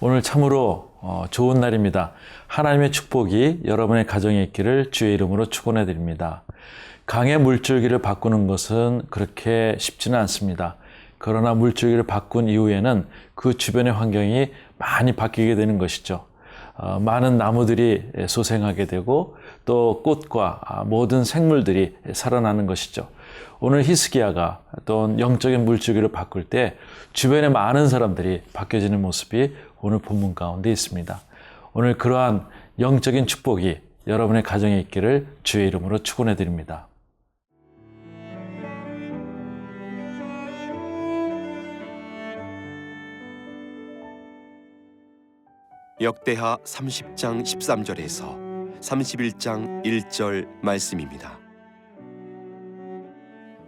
오늘 참으로 좋은 날입니다. 하나님의 축복이 여러분의 가정에 있기를 주의 이름으로 축원해 드립니다. 강의 물줄기를 바꾸는 것은 그렇게 쉽지는 않습니다. 그러나 물줄기를 바꾼 이후에는 그 주변의 환경이 많이 바뀌게 되는 것이죠. 많은 나무들이 소생하게 되고 또 꽃과 모든 생물들이 살아나는 것이죠. 오늘 히스기야가 또 영적인 물줄기를 바꿀 때 주변에 많은 사람들이 바뀌어지는 모습이 오늘 본문 가운데 있습니다. 오늘 그러한 영적인 축복이 여러분의 가정에 있기를 주의 이름으로 축원해 드립니다. 역대하 30장 13절에서 31장 1절 말씀입니다.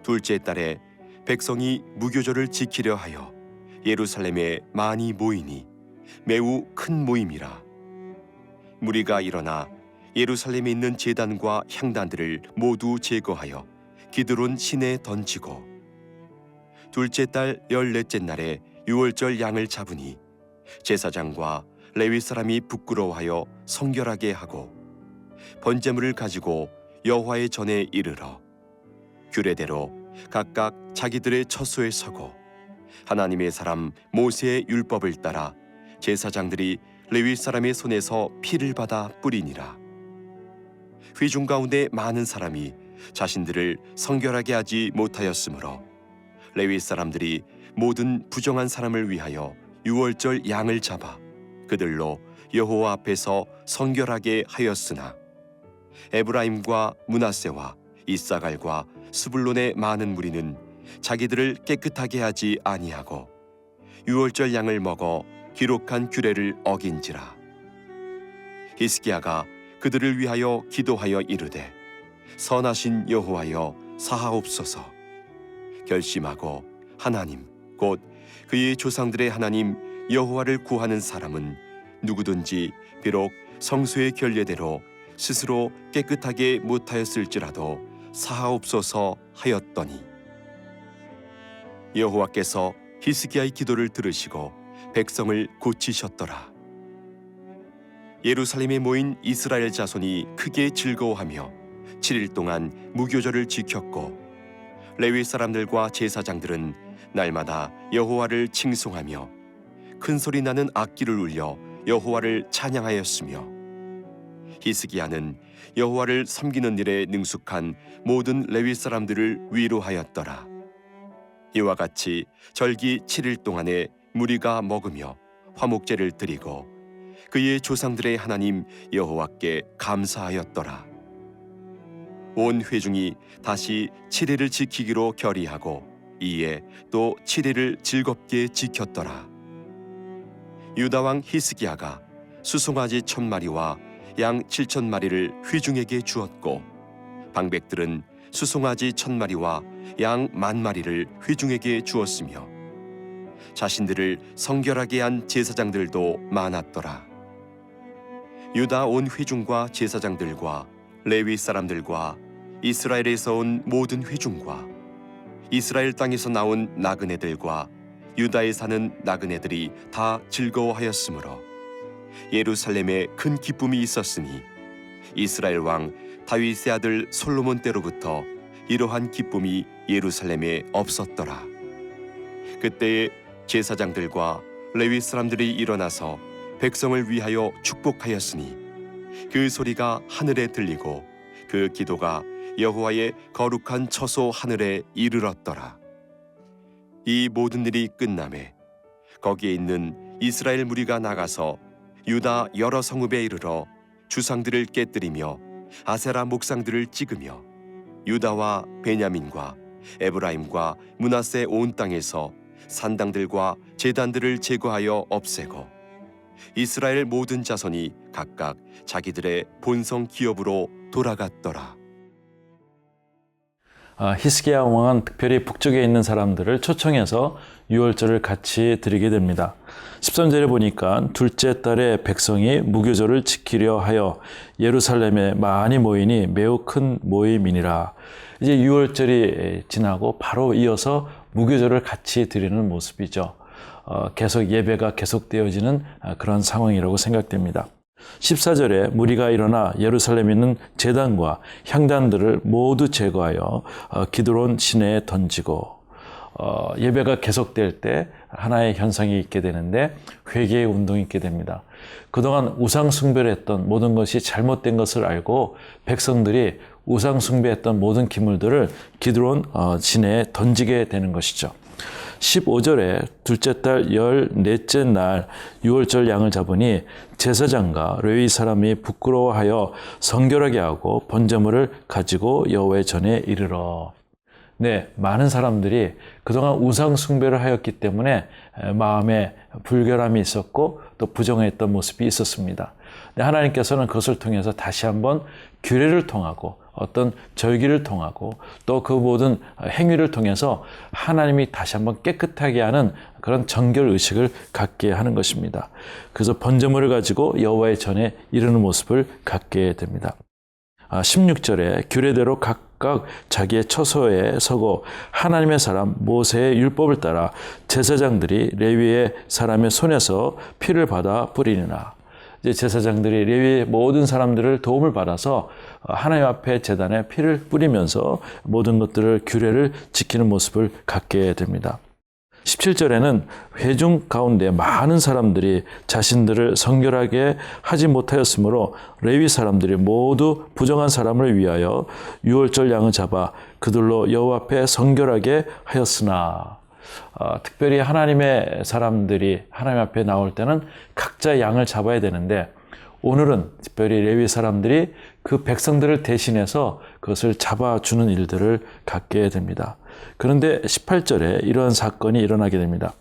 둘째 달에 백성이 무교절을 지키려 하여 예루살렘에 많이 모이니 매우 큰 모임이라. 무리가 일어나 예루살렘에 있는 제단과 향단들을 모두 제거하여 기드론 시내에 던지고, 둘째 달 14째 날에 유월절 양을 잡으니 제사장과 레위 사람이 부끄러워하여 성결하게 하고 번제물을 가지고 여호와의 전에 이르러 규례대로 각각 자기들의 처소에 서고 하나님의 사람 모세의 율법을 따라 제사장들이 레위 사람의 손에서 피를 받아 뿌리니라. 회중 가운데 많은 사람이 자신들을 성결하게 하지 못하였으므로 레위 사람들이 모든 부정한 사람을 위하여 유월절 양을 잡아 그들로 여호와 앞에서 성결하게 하였으나 에브라임과 므낫세와 이사갈과 스불론의 많은 무리는 자기들을 깨끗하게 하지 아니하고 유월절 양을 먹어 기록한 규례를 어긴지라. 히스기야가 그들을 위하여 기도하여 이르되 선하신 여호와여 사하옵소서. 결심하고 하나님 곧 그의 조상들의 하나님 여호와를 구하는 사람은 누구든지 비록 성소의 결례대로 스스로 깨끗하게 못하였을지라도 사하옵소서 하였더니, 여호와께서 히스기야의 기도를 들으시고 백성을 고치셨더라. 예루살렘에 모인 이스라엘 자손이 크게 즐거워하며 7일 동안 무교절을 지켰고, 레위 사람들과 제사장들은 날마다 여호와를 칭송하며 큰 소리 나는 악기를 울려 여호와를 찬양하였으며, 히스기야는 여호와를 섬기는 일에 능숙한 모든 레위 사람들을 위로하였더라. 이와 같이 절기 7일 동안에 무리가 먹으며 화목제를 드리고 그의 조상들의 하나님 여호와께 감사하였더라. 온 회중이 다시 7일을 지키기로 결의하고 이에 또 7일을 즐겁게 지켰더라. 유다 왕 히스기야가 수송아지 1000마리와 양 7000마리를 회중에게 주었고, 방백들은 수송아지 1000마리와 양 10,000마리를 회중에게 주었으며 자신들을 성결하게 한 제사장들도 많았더라. 유다 온 회중과 제사장들과 레위 사람들과 이스라엘에서 온 모든 회중과 이스라엘 땅에서 나온 나그네들과 유다에 사는 나그네들이 다 즐거워하였으므로 예루살렘에 큰 기쁨이 있었으니 이스라엘 왕 다윗의 아들 솔로몬 때로부터 이러한 기쁨이 예루살렘에 없었더라. 그때에 제사장들과 레위 사람들이 일어나서 백성을 위하여 축복하였으니 그 소리가 하늘에 들리고 그 기도가 여호와의 거룩한 처소 하늘에 이르렀더라. 이 모든 일이 끝나매 거기에 있는 이스라엘 무리가 나가서 유다 여러 성읍에 이르러 주상들을 깨뜨리며 아세라 목상들을 찍으며 유다와 베냐민과 에브라임과 므낫세 온 땅에서 산당들과 제단들을 제거하여 없애고 이스라엘 모든 자손이 각각 자기들의 본성 기업으로 돌아갔더라. 히스기야 왕은 특별히 북쪽에 있는 사람들을 초청해서 유월절을 같이 드리게 됩니다. 13절에 보니까 둘째 달에 백성이 무교절을 지키려 하여 예루살렘에 많이 모이니 매우 큰 모임이니라. 이제 유월절이 지나고 바로 이어서 무교절을 같이 드리는 모습이죠. 계속 예배가 계속되어지는 그런 상황이라고 생각됩니다. 14절에 무리가 일어나 예루살렘에 있는 제단과 향단들을 모두 제거하여 기드론 시내에 던지고, 예배가 계속될 때 하나의 현상이 있게 되는데 회개의 운동이 있게 됩니다. 그동안 우상 숭배를 했던 모든 것이 잘못된 것을 알고 백성들이 우상 숭배했던 모든 기물들을 기드론 시내에 던지게 되는 것이죠. 15절에 둘째 달 14째 날 유월절 양을 잡으니 제사장과 레위 사람이 부끄러워하여 성결하게 하고 번제물을 가지고 여호와의 전에 이르러. 네, 많은 사람들이 그동안 우상 숭배를 하였기 때문에 마음에 불결함이 있었고 또 부정했던 모습이 있었습니다. 하나님께서는 그것을 통해서 다시 한번 규례를 통하고 어떤 절기를 통하고 또 그 모든 행위를 통해서 하나님이 다시 한번 깨끗하게 하는 그런 정결 의식을 갖게 하는 것입니다. 그래서 번제물을 가지고 여호와의 전에 이르는 모습을 갖게 됩니다. 16절에 규례대로 각각 자기의 처소에 서고 하나님의 사람 모세의 율법을 따라 제사장들이 레위의 사람의 손에서 피를 받아 뿌리니라. 이제 제사장들이 레위의 모든 사람들을 도움을 받아서 하나님 앞에 제단에 피를 뿌리면서 모든 것들을 규례를 지키는 모습을 갖게 됩니다. 17절에는 회중 가운데 많은 사람들이 자신들을 성결하게 하지 못하였으므로 레위 사람들이 모두 부정한 사람을 위하여 유월절 양을 잡아 그들로 여호와 앞에 성결하게 하였으나, 특별히 하나님의 사람들이 하나님 앞에 나올 때는 각자 양을 잡아야 되는데 오늘은 특별히 레위 사람들이 그 백성들을 대신해서 그것을 잡아주는 일들을 갖게 됩니다. 그런데 18절에 이러한 사건이 일어나게 됩니다.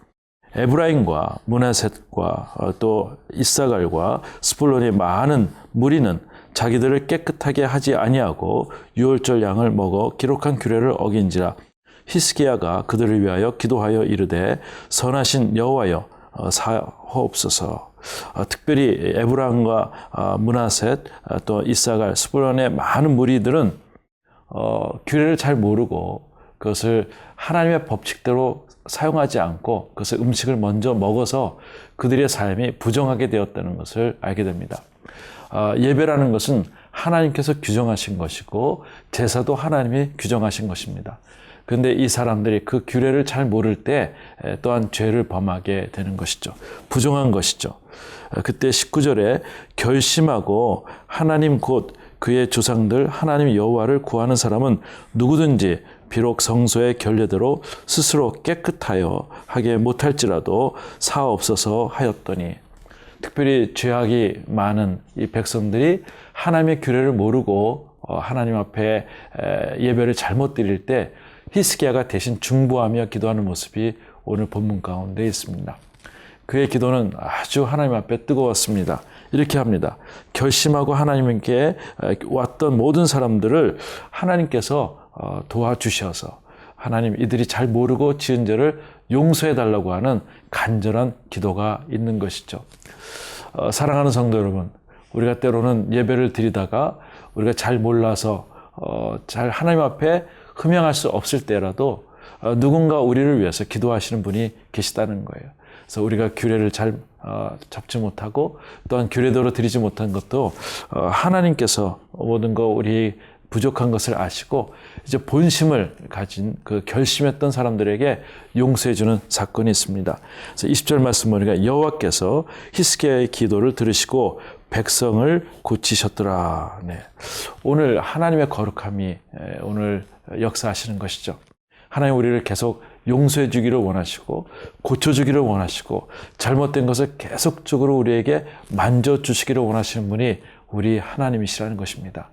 에브라임과 므낫셋과 또 이사갈과 스불론의 많은 무리는 자기들을 깨끗하게 하지 아니하고 유월절 양을 먹어 기록한 규례를 어긴지라 히스기야가 그들을 위하여 기도하여 이르되 선하신 여호와여 사하옵소서. 특별히 에브라임과 므낫셋 또 이사갈 스불론의 많은 무리들은 규례를 잘 모르고 그것을 하나님의 법칙대로 사용하지 않고 그것을 음식을 먼저 먹어서 그들의 삶이 부정하게 되었다는 것을 알게 됩니다. 예배라는 것은 하나님께서 규정하신 것이고 제사도 하나님이 규정하신 것입니다. 그런데 이 사람들이 그 규례를 잘 모를 때 또한 죄를 범하게 되는 것이죠. 부정한 것이죠. 그때 19절에 결심하고 하나님 곧 그의 조상들 하나님 여호와를 구하는 사람은 누구든지 비록 성소의 결례대로 스스로 깨끗하여 하게 못할지라도 사옵소서 하였더니, 특별히 죄악이 많은 이 백성들이 하나님의 규례를 모르고 하나님 앞에 예배를 잘못 드릴 때 히스기야가 대신 중보하며 기도하는 모습이 오늘 본문 가운데 있습니다. 그의 기도는 아주 하나님 앞에 뜨거웠습니다. 이렇게 합니다. 결심하고 하나님께 왔던 모든 사람들을 하나님께서 도와주셔서 하나님 이들이 잘 모르고 지은 죄를 용서해 달라고 하는 간절한 기도가 있는 것이죠. 사랑하는 성도 여러분, 우리가 때로는 예배를 드리다가 우리가 잘 몰라서 잘 하나님 앞에 흠양할 수 없을 때라도 누군가 우리를 위해서 기도하시는 분이 계시다는 거예요. 그래서 우리가 규례를 잘 잡지 못하고 또한 규례대로 드리지 못한 것도 하나님께서 모든 거 우리 부족한 것을 아시고 이제 본심을 가진 그 결심했던 사람들에게 용서해 주는 사건이 있습니다. 그래서 20절 말씀 보니까 여호와께서 히스기야의 기도를 들으시고 백성을 고치셨더라. 네. 오늘 하나님의 거룩함이 오늘 역사하시는 것이죠. 하나님 우리를 계속 용서해 주기를 원하시고 고쳐주기를 원하시고 잘못된 것을 계속적으로 우리에게 만져주시기를 원하시는 분이 우리 하나님이시라는 것입니다.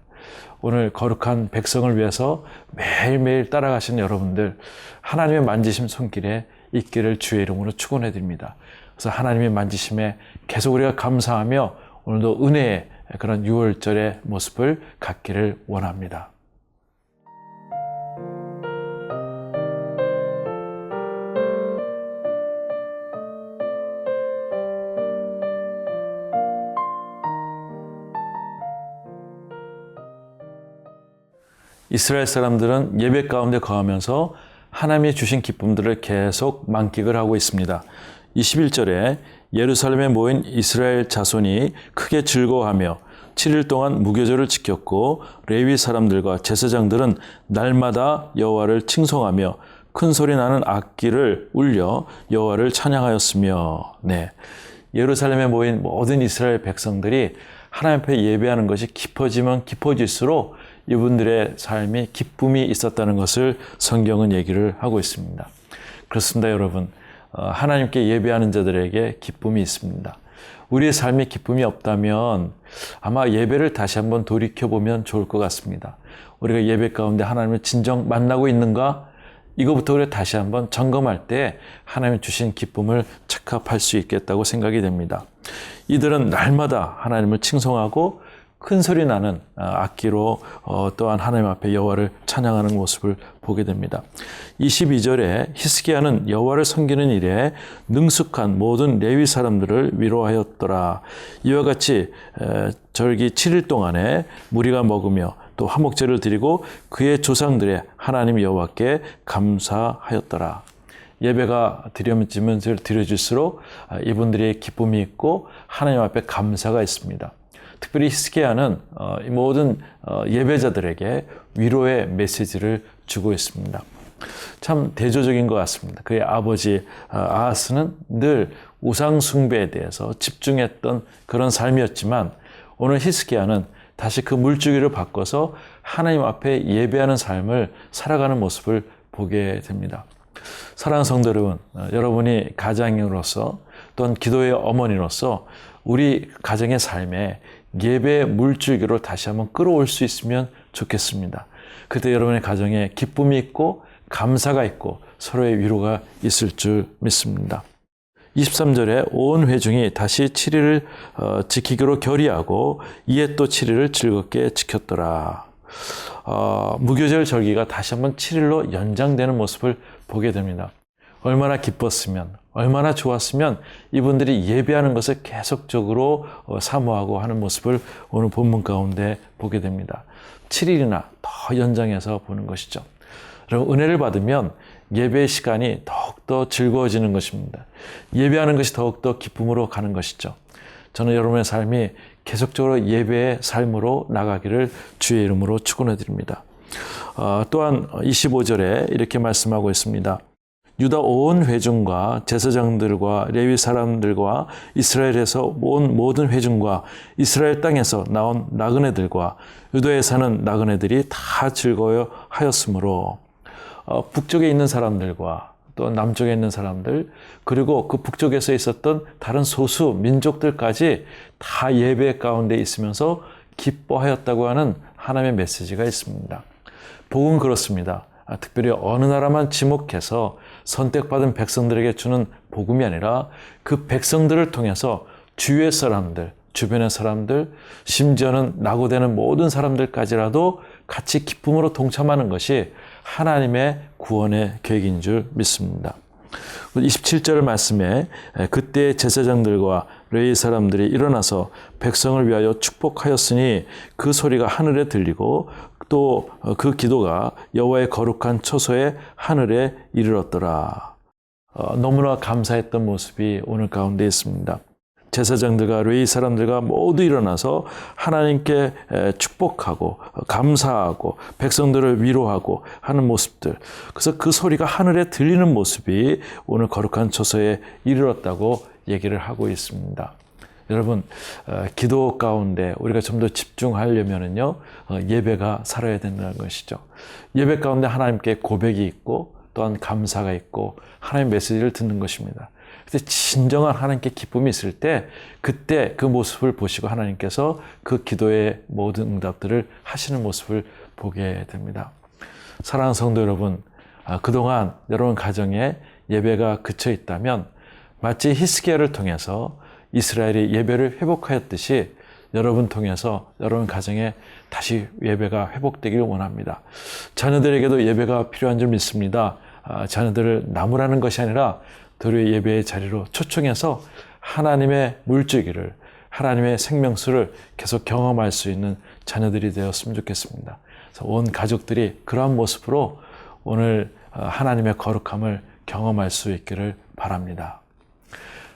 오늘 거룩한 백성을 위해서 매일매일 따라가시는 여러분들, 하나님의 만지심 손길에 있기를 주의 이름으로 축원해 드립니다. 그래서 하나님의 만지심에 계속 우리가 감사하며 오늘도 은혜의 그런 유월절의 모습을 갖기를 원합니다. 이스라엘 사람들은 예배 가운데 거하면서 하나님이 주신 기쁨들을 계속 만끽을 하고 있습니다. 21절에 예루살렘에 모인 이스라엘 자손이 크게 즐거워하며 7일 동안 무교절을 지켰고 레위 사람들과 제사장들은 날마다 여호와를 칭송하며 큰 소리 나는 악기를 울려 여호와를 찬양하였으며. 네. 예루살렘에 모인 모든 이스라엘 백성들이 하나님 앞에 예배하는 것이 깊어지면 깊어질수록 이분들의 삶이 기쁨이 있었다는 것을 성경은 얘기를 하고 있습니다. 그렇습니다, 여러분. 하나님께 예배하는 자들에게 기쁨이 있습니다. 우리의 삶에 기쁨이 없다면 아마 예배를 다시 한번 돌이켜보면 좋을 것 같습니다. 우리가 예배 가운데 하나님을 진정 만나고 있는가? 이거부터 우리가 다시 한번 점검할 때 하나님 주신 기쁨을 체크할 수 있겠다고 생각이 됩니다. 이들은 날마다 하나님을 칭송하고 큰 소리 나는 악기로 또한 하나님 앞에 여호와를 찬양하는 모습을 보게 됩니다. 22절에 히스기야는 여호와를 섬기는 일에 능숙한 모든 레위 사람들을 위로하였더라. 이와 같이 절기 7일 동안에 무리가 먹으며 또 화목제를 드리고 그의 조상들의 하나님 여호와께 감사하였더라. 예배가 드려질수록 이분들의 기쁨이 있고 하나님 앞에 감사가 있습니다. 특별히 히스기야는 모든 예배자들에게 위로의 메시지를 주고 있습니다. 참 대조적인 것 같습니다. 그의 아버지 아하스는 늘 우상 숭배에 대해서 집중했던 그런 삶이었지만 오늘 히스기야는 다시 그 물주기를 바꿔서 하나님 앞에 예배하는 삶을 살아가는 모습을 보게 됩니다. 사랑하는 성도 여러분, 여러분이 가장으로서 또는 기도의 어머니로서 우리 가정의 삶에 예배의 물줄기로 다시 한번 끌어올 수 있으면 좋겠습니다. 그때 여러분의 가정에 기쁨이 있고 감사가 있고 서로의 위로가 있을 줄 믿습니다. 23절에 온 회중이 다시 7일을 지키기로 결의하고 이에 또 7일을 즐겁게 지켰더라. 무교절 절기가 다시 한번 7일로 연장되는 모습을 보게 됩니다. 얼마나 기뻤으면, 얼마나 좋았으면 이분들이 예배하는 것을 계속적으로 사모하고 하는 모습을 오늘 본문 가운데 보게 됩니다. 7일이나 더 연장해서 보는 것이죠. 여러분, 은혜를 받으면 예배의 시간이 더욱더 즐거워지는 것입니다. 예배하는 것이 더욱더 기쁨으로 가는 것이죠. 저는 여러분의 삶이 계속적으로 예배의 삶으로 나가기를 주의 이름으로 축원해 드립니다. 또한 25절에 이렇게 말씀하고 있습니다. 유다 온 회중과 제사장들과 레위 사람들과 이스라엘에서 온 모든 회중과 이스라엘 땅에서 나온 나그네들과 유다에 사는 나그네들이 다 즐거워하였으므로 북쪽에 있는 사람들과 또 남쪽에 있는 사람들 그리고 그 북쪽에서 있었던 다른 소수 민족들까지 다 예배 가운데 있으면서 기뻐하였다고 하는 하나님의 메시지가 있습니다. 복은 그렇습니다. 특별히 어느 나라만 지목해서 선택받은 백성들에게 주는 복음이 아니라 그 백성들을 통해서 주위의 사람들, 주변의 사람들, 심지어는 낙오되는 모든 사람들까지라도 같이 기쁨으로 동참하는 것이 하나님의 구원의 계획인 줄 믿습니다. 27절 말씀에 그때 제사장들과 레위 사람들이 일어나서 백성을 위하여 축복하였으니 그 소리가 하늘에 들리고 또 그 기도가 여호와의 거룩한 처소에 하늘에 이르렀더라. 너무나 감사했던 모습이 오늘 가운데 있습니다. 제사장들과 레위 사람들과 모두 일어나서 하나님께 축복하고 감사하고 백성들을 위로하고 하는 모습들. 그래서 그 소리가 하늘에 들리는 모습이 오늘 거룩한 처소에 이르렀다고 얘기를 하고 있습니다. 여러분, 기도 가운데 우리가 좀 더 집중하려면요, 예배가 살아야 된다는 것이죠. 예배 가운데 하나님께 고백이 있고 또한 감사가 있고 하나님의 메시지를 듣는 것입니다. 그때 진정한 하나님께 기쁨이 있을 때 그때 그 모습을 보시고 하나님께서 그 기도의 모든 응답들을 하시는 모습을 보게 됩니다. 사랑하는 성도 여러분, 그동안 여러분 가정에 예배가 그쳐 있다면 마치 히스기야를 통해서 이스라엘이 예배를 회복하였듯이 여러분 통해서 여러분 가정에 다시 예배가 회복되기를 원합니다. 자녀들에게도 예배가 필요한 줄 믿습니다. 자녀들을 나무라는 것이 아니라 도리어 예배의 자리로 초청해서 하나님의 물주기를, 하나님의 생명수를 계속 경험할 수 있는 자녀들이 되었으면 좋겠습니다. 그래서 온 가족들이 그러한 모습으로 오늘 하나님의 거룩함을 경험할 수 있기를 바랍니다.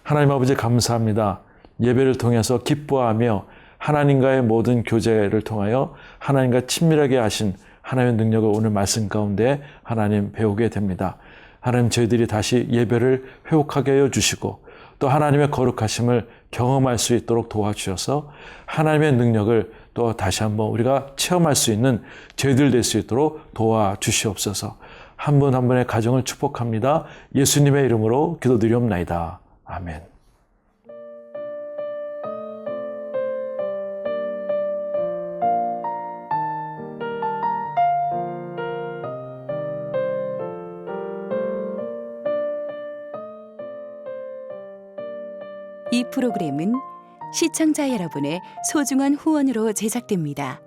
하나님 아버지 감사합니다. 예배를 통해서 기뻐하며 하나님과의 모든 교제를 통하여 하나님과 친밀하게 하신 하나님의 능력을 오늘 말씀 가운데 하나님 배우게 됩니다. 하나님 저희들이 다시 예배를 회복하게 하여 주시고 또 하나님의 거룩하심을 경험할 수 있도록 도와주셔서 하나님의 능력을 또 다시 한번 우리가 체험할 수 있는 저희들 될 수 있도록 도와주시옵소서. 한 분 한 분의 가정을 축복합니다. 예수님의 이름으로 기도드리옵나이다. 아멘. 이 프로그램은 시청자 여러분의 소중한 후원으로 제작됩니다.